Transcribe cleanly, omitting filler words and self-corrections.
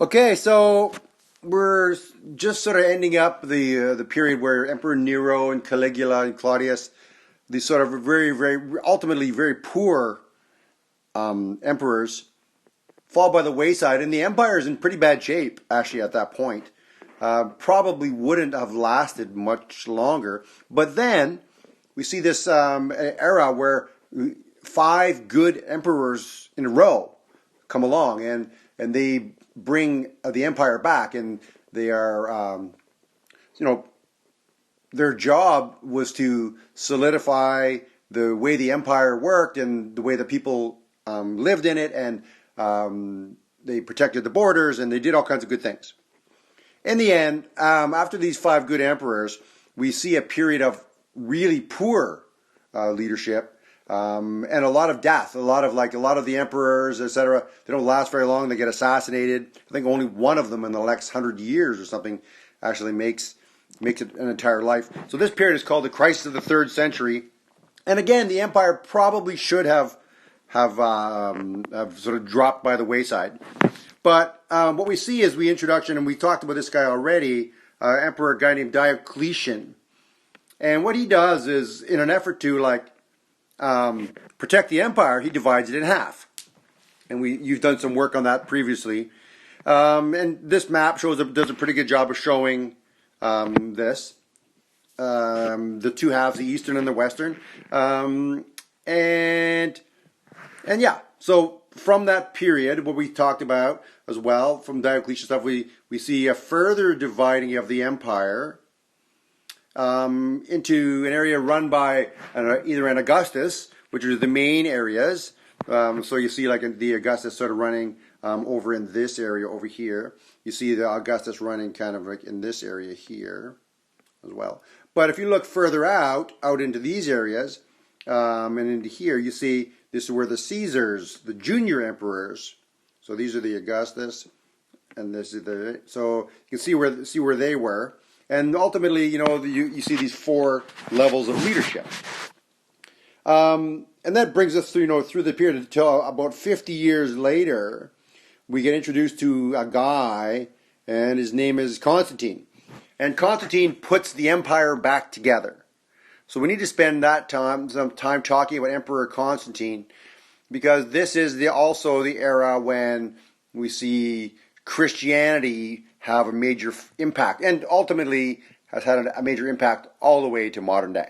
Okay, so we're just sort of ending up the period where Emperor Nero and Caligula and Claudius, these sort of very ultimately very poor emperors, fall by the wayside, and the empire is in pretty bad shape actually at that point. Probably wouldn't have lasted much longer, but then we see this era where five good emperors in a row come along, and they bring the empire back, and they are, their job was to solidify the way the empire worked and the way the people lived in it, and they protected the borders, and they did all kinds of good things. In the end, after these five good emperors, we see a period of really poor leadership. And a lot of death, a lot of the emperors, etc. They don't last very long. They get assassinated. I think only one of them in the next 100 years or something actually makes it an entire life. So this period is called the crisis of the third century. And again, the empire probably should have sort of dropped by the wayside. But what we see is the introduction, and we talked about this guy already, emperor, a guy named Diocletian. And what he does is, in an effort to protect the empire, he divides it in half. And you've done some work on that previously. And this map does a pretty good job of showing this. The two halves, the eastern and the western. And yeah, so from that period, what we talked about as well, from Diocletian stuff, we see a further dividing of the empire into an area run by either an Augustus, which are the main areas. So you see the Augustus sort of running over in this area over here. You see the Augustus running kind of like in this area here as well. But if you look further out into these areas and into here, you see this is where the Caesars, the junior emperors. So these are the Augustus, and this is so you can see where they were. And ultimately, you see these four levels of leadership. And that brings us through the period until about 50 years later, we get introduced to a guy, and his name is Constantine. And Constantine puts the empire back together. So we need to spend some time talking about Emperor Constantine, because this is also the era when we see Christianity have a major impact, and ultimately has had a major impact all the way to modern day.